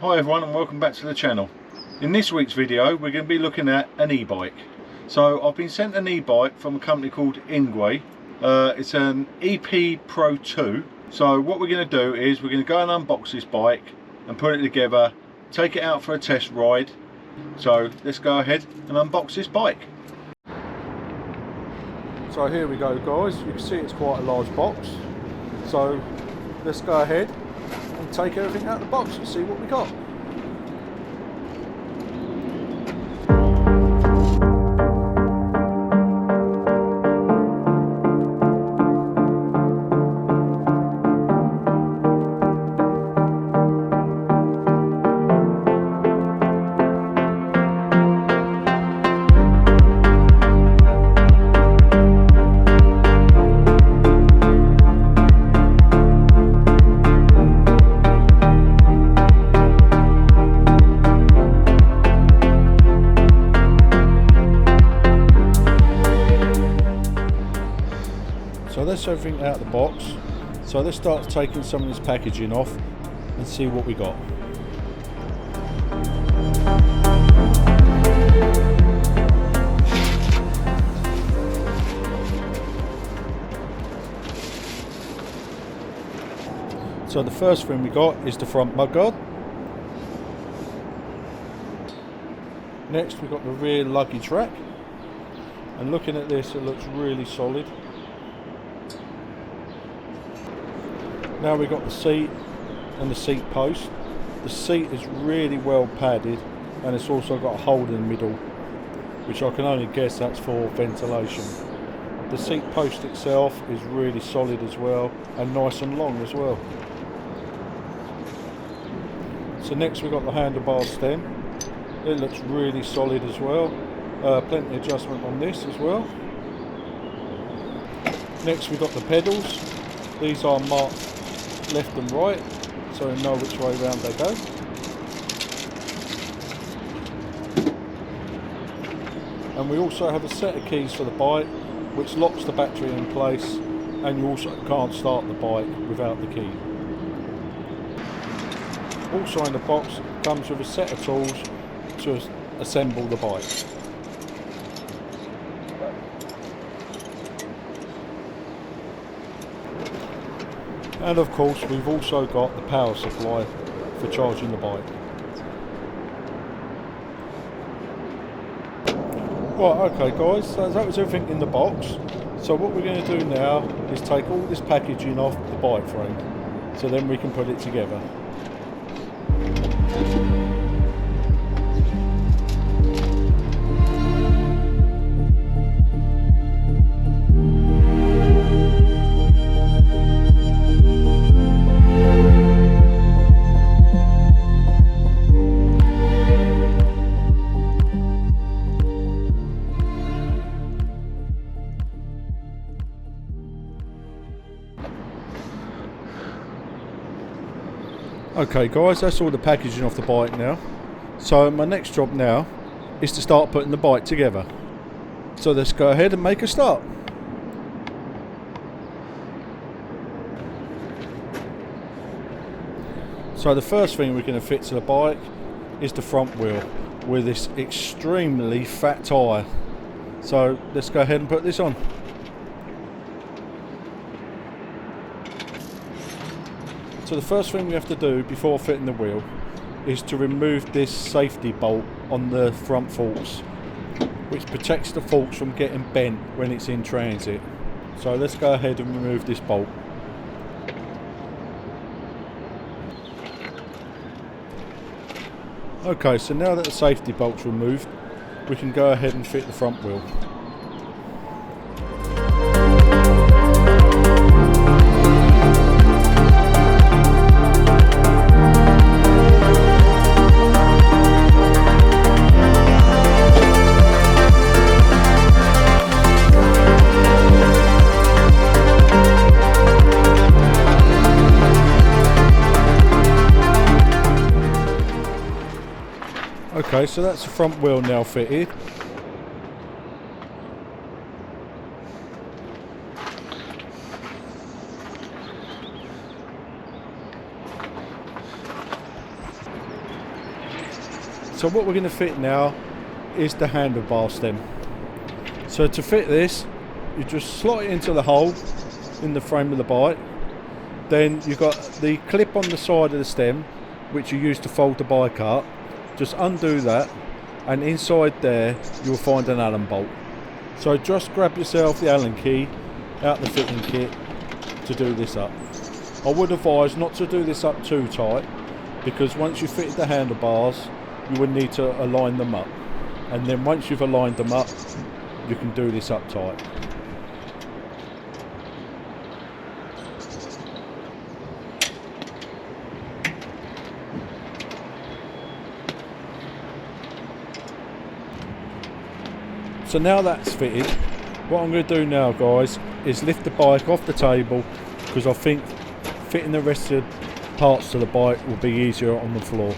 Hi everyone and welcome back to the channel. In this week's video we're going to be looking at an e-bike. So I've been sent an e-bike from a company called Engwe. It's an EP Pro 2. So what we're going to do is we're going to go and unbox this bike and put it together, take it out for a test ride. So let's go ahead and unbox this bike. So here we go guys, you can see it's quite a large box. So let's go ahead and take everything out of the box and see what we got. So that's everything out of the box. So let's start taking some of this packaging off and see what we got. So the first thing we got is the front mudguard. Next we've got the rear luggage rack. And looking at this, it looks really solid. Now we've got the seat and the seat post. The seat is really well padded and it's also got a hole in the middle, which I can only guess that's for ventilation. The seat post itself is really solid as well and nice and long as well. So next we've got the handlebar stem. It looks really solid as well. Plenty of adjustment on this as well. Next we've got the pedals. These are marked left and right, so you know which way round they go. And we also have a set of keys for the bike which locks the battery in place, and you also can't start the bike without the key. Also in the box comes with a set of tools to assemble the bike. And of course we've also got the power supply for charging the bike. Right, okay guys, so that was everything in the box. So what we're going to do now is take all this packaging off the bike frame, so then we can put it together. Okay guys, that's all the packaging off the bike now. So my next job now is to start putting the bike together. So let's go ahead and make a start. So the first thing we're going to fit to the bike is the front wheel with this extremely fat tyre. So let's go ahead and put this on. So the first thing we have to do before fitting the wheel is to remove this safety bolt on the front forks, which protects the forks from getting bent when it's in transit. So let's go ahead and remove this bolt. Okay, so now that the safety bolt's removed, we can go ahead and fit the front wheel. Okay, so that's the front wheel now fitted. So what we're going to fit now is the handlebar stem. So to fit this, you just slot it into the hole in the frame of the bike. Then you've got the clip on the side of the stem, which you use to fold the bike up. Just undo that, and inside there you'll find an Allen bolt. So just grab yourself the Allen key out the fitting kit to do this up. I would advise not to do this up too tight, because once you've fitted the handlebars you would need to align them up, and then once you've aligned them up you can do this up tight. So now that's fitted, what I'm going to do now, guys, is lift the bike off the table, because I think fitting the rest of the parts to the bike will be easier on the floor.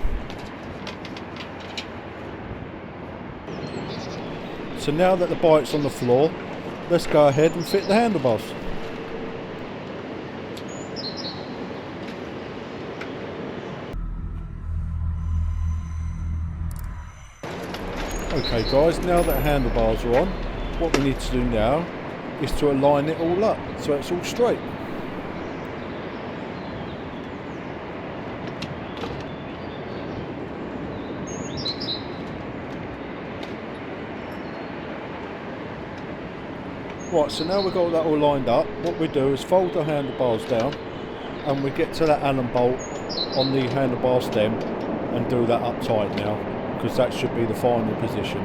So now that the bike's on the floor, let's go ahead and fit the handlebars. Okay guys, now that handlebars are on, what we need to do now is to align it all up so it's all straight. Right, so now we've got that all lined up, what we do is fold the handlebars down and we get to that Allen bolt on the handlebar stem and do that up tight now, because that should be the final position.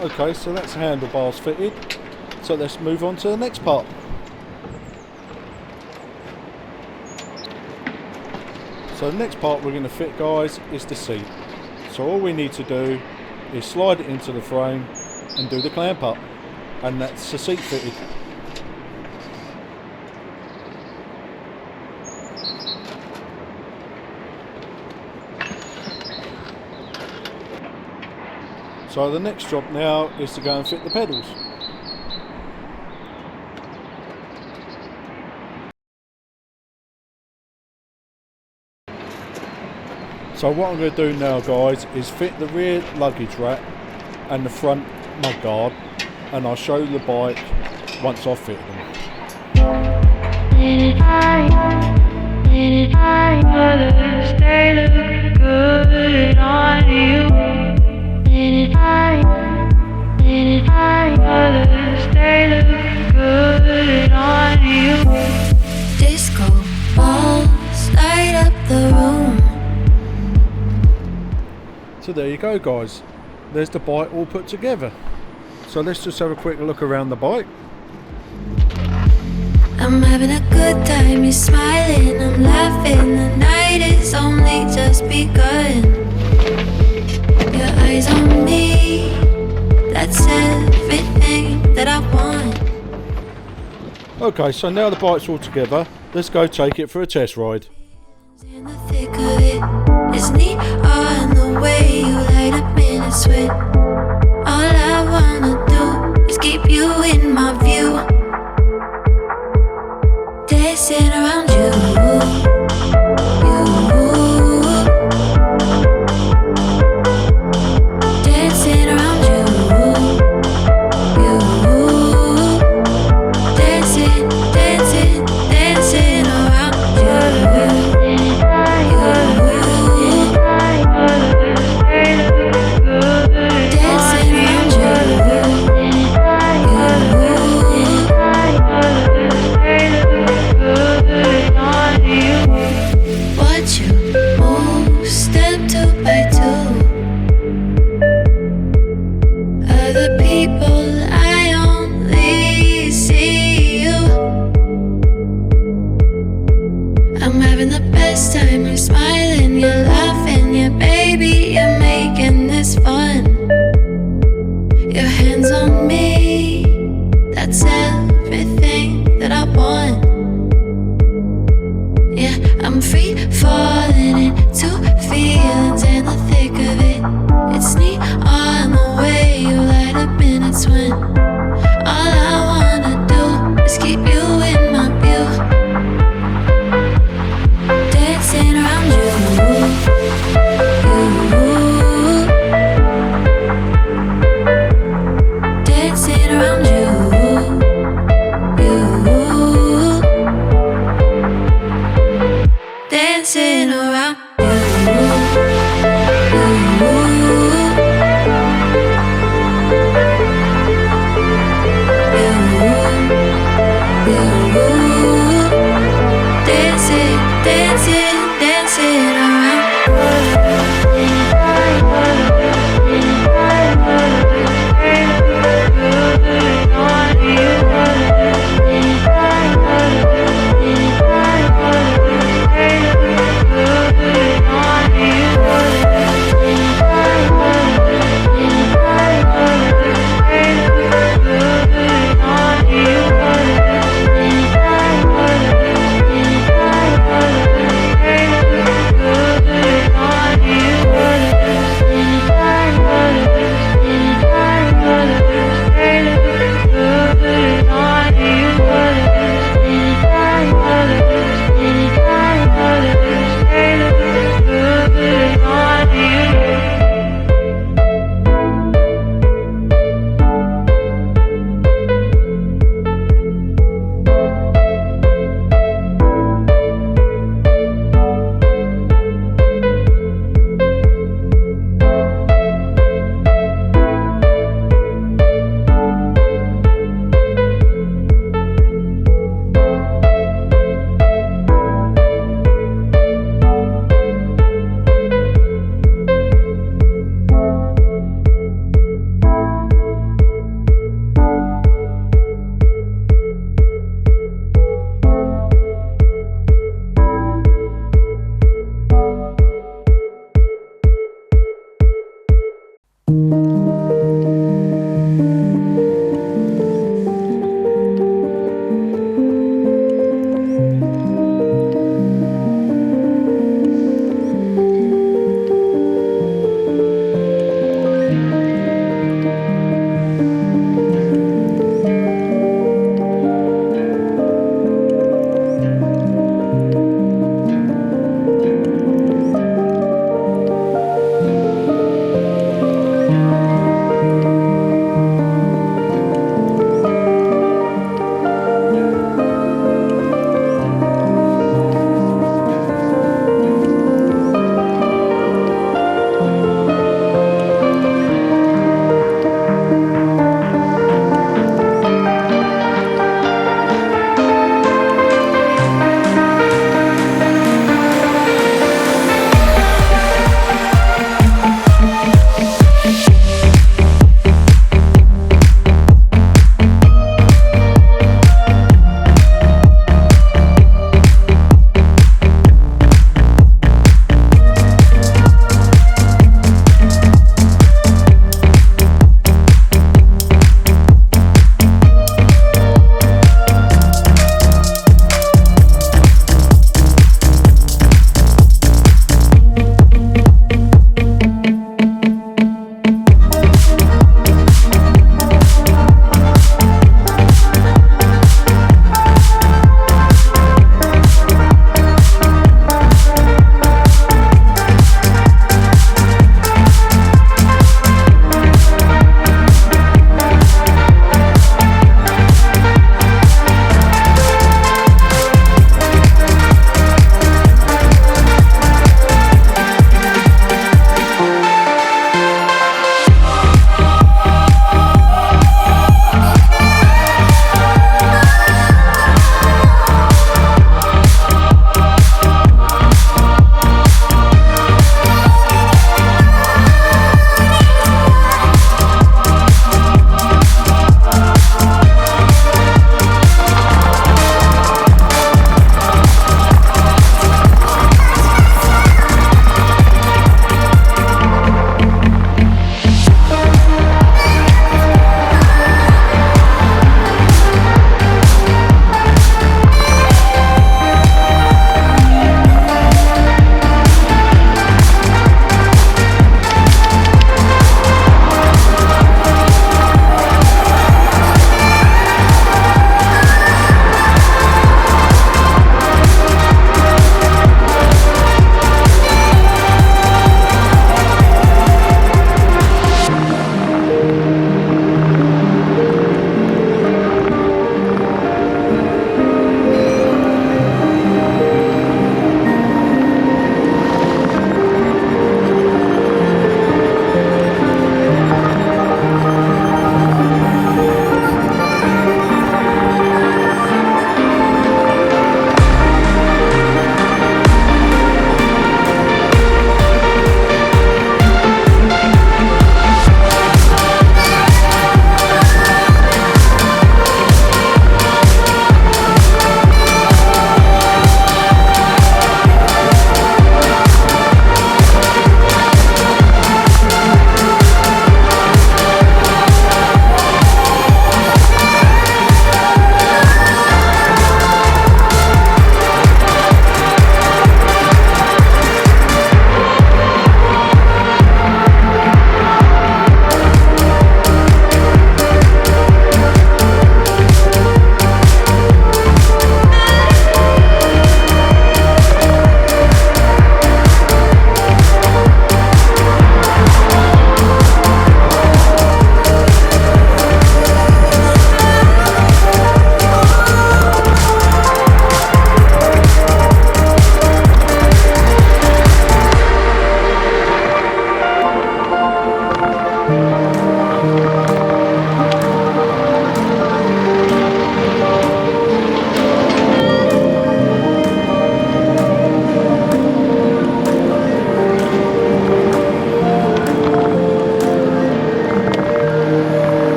Okay, so that's the handlebars fitted, so let's move on to the next part. So the next part we're going to fit, guys, is the seat. So all we need to do is slide it into the frame and do the clamp up, and that's the seat fitted. So the next job now is to go and fit the pedals. So what I'm going to do now, guys, is fit the rear luggage rack and the front mudguard, and I'll show you the bike once I've fit them. Disco balls light up the room. So there you go, guys, there's the bike all put together. So let's just have a quick look around the bike. I'm having a good time, you're smiling, I'm laughing. The night is only just begun. Your eyes on me, that's everything that I want. Okay, so now the bike's all together, let's go take it for a test ride. In the thick of it, it's neat on the way you light up in a sweat. All I wanna do is keep you in my view, dancing around you. Dancing around you. Dancing, dancing, dancing around you. Watch you move, step 2 by 2. Other people, I only see you. I'm having the best time, you're smiling, you're laughing, yeah baby, you're making this fun. Your hands on me, that's everything that I want. Yeah, I'm free falling into feelings in the thick of it. It's neat on the way you light up in a twin. All Dance it, dance it, dance it around. Good.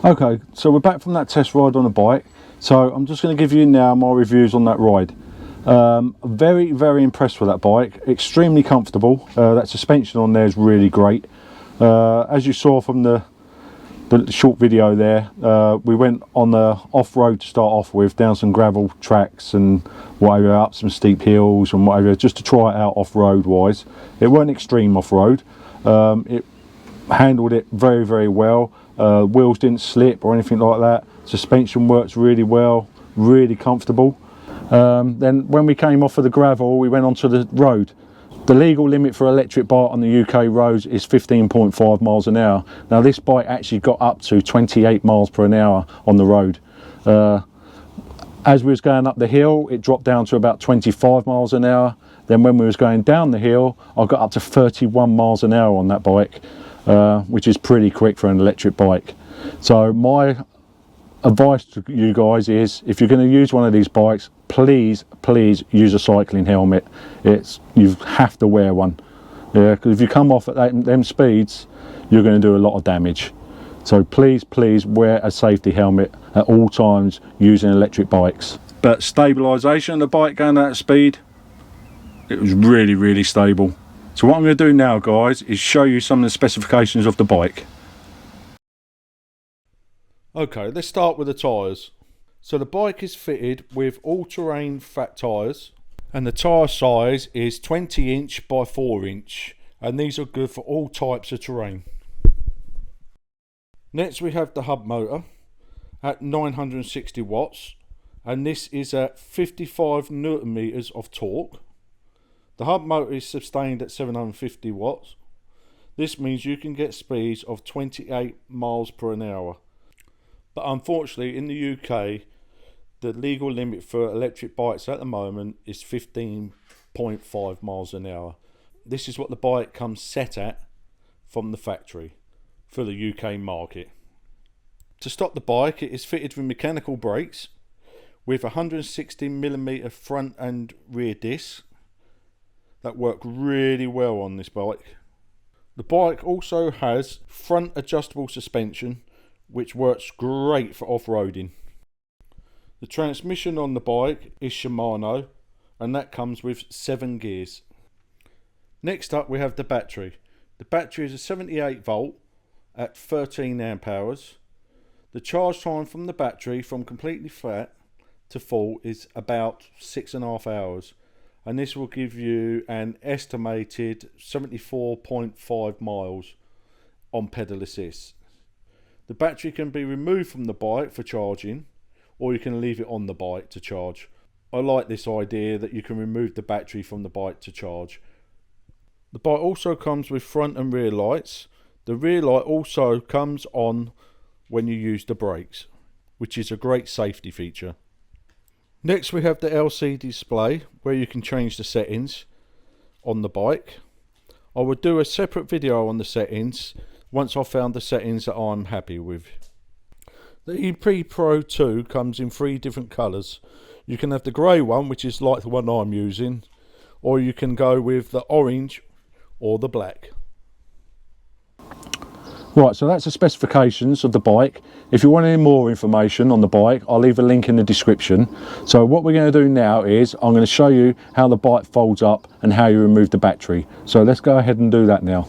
Okay, so we're back from that test ride on the bike. So I'm just going to give you now my reviews on that ride. Very, very impressed with that bike. Extremely comfortable. That suspension on there is really great. As you saw from the short video there, we went on the off-road to start off with, down some gravel tracks and whatever, up some steep hills and whatever, just to try it out off-road wise. It weren't extreme off-road. It handled it very, very well. Wheels didn't slip or anything like that. Suspension works really well, really comfortable. Then when we came off of the gravel, we went onto the road. The legal limit for electric bike on the UK roads is 15.5 miles an hour. Now this bike actually got up to 28 miles per hour on the road. As we was going up the hill, it dropped down to about 25 miles an hour. Then when we was going down the hill, I got up to 31 miles an hour on that bike, which is pretty quick for an electric bike. So my advice to you guys is, if you're going to use one of these bikes, please use a cycling helmet. You have to wear one, because if you come off at them speeds, you're going to do a lot of damage. So please wear a safety helmet at all times using electric bikes. But stabilisation of the bike going at that speed, it was really stable. So what I'm going to do now, guys, is show you some of the specifications of the bike. Okay, let's start with the tyres. So the bike is fitted with all-terrain fat tyres, and the tyre size is 20 inch by 4 inch, and these are good for all types of terrain. Next we have the hub motor at 960 watts, and this is at 55 newton meters of torque. The hub motor is sustained at 750 watts. This means you can get speeds of 28 miles per hour. But unfortunately in the UK, the legal limit for electric bikes at the moment is 15.5 miles an hour. This is what the bike comes set at from the factory for the UK market. To stop the bike, it is fitted with mechanical brakes with 160mm front and rear discs that work really well on this bike. The bike also has front adjustable suspension, which works great for off-roading. The transmission on the bike is Shimano, and that comes with 7 gears. Next up we have the battery. The battery is a 78 volt at 13 amp hours. The charge time from the battery from completely flat to full is about 6.5 hours, and this will give you an estimated 74.5 miles on pedal assist. The battery can be removed from the bike for charging, or you can leave it on the bike to charge. I like this idea that you can remove the battery from the bike to charge. The bike also comes with front and rear lights. The rear light also comes on when you use the brakes, which is a great safety feature. Next we have the LCD display where you can change the settings on the bike. I will do a separate video on the settings once I've found the settings that I'm happy with. The EP Pro 2 comes in 3 different colours. You can have the grey one, which is like the one I'm using, or you can go with the orange or the black. Right, so that's the specifications of the bike. If you want any more information on the bike, I'll leave a link in the description. So what we're going to do now is I'm going to show you how the bike folds up and how you remove the battery. So let's go ahead and do that now.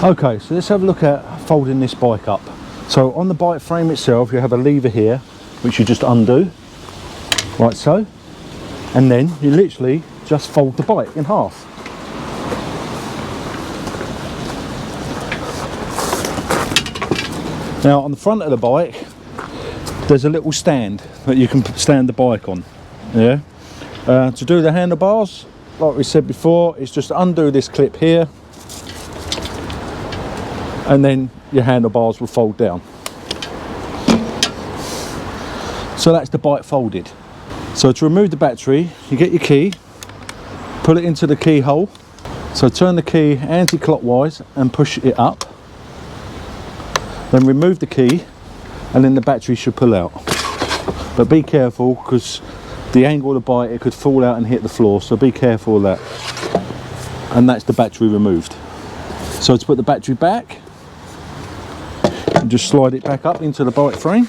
Okay, so let's have a look at folding this bike up. So on the bike frame itself, you have a lever here, which you just undo, like so, and then you literally just fold the bike in half. Now on the front of the bike, there's a little stand that you can stand the bike on. Yeah. To do the handlebars, like we said before, it's just undo this clip here, and then your handlebars will fold down. So that's the bike folded. So to remove the battery, you get your key, put it into the keyhole. So turn the key anti-clockwise and push it up. Then remove the key, and then the battery should pull out. But be careful, because the angle of the bike, it could fall out and hit the floor, so be careful of that. And that's the battery removed. So to put the battery back, and just slide it back up into the bike frame.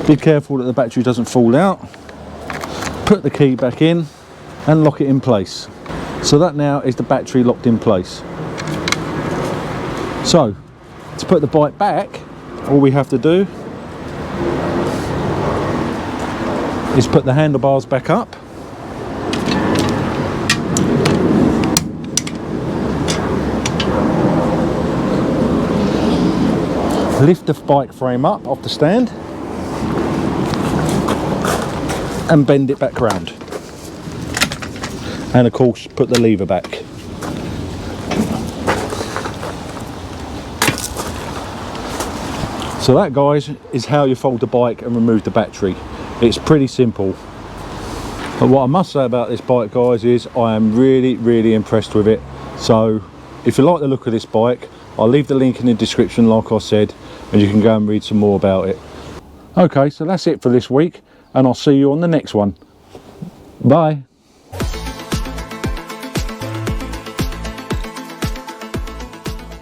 Be careful that the battery doesn't fall out. Put the key back in and lock it in place. So that now is the battery locked in place. So to put the bike back, all we have to do is put the handlebars back up, lift the bike frame up off the stand and bend it back round, and of course put the lever back. So that, guys, is how you fold the bike and remove the battery. It's pretty simple. But what I must say about this bike, guys, is I am really impressed with it. So if you like the look of this bike, I'll leave the link in the description like I said, and you can go and read some more about it. Okay, so that's it for this week, and I'll see you on the next one. Bye.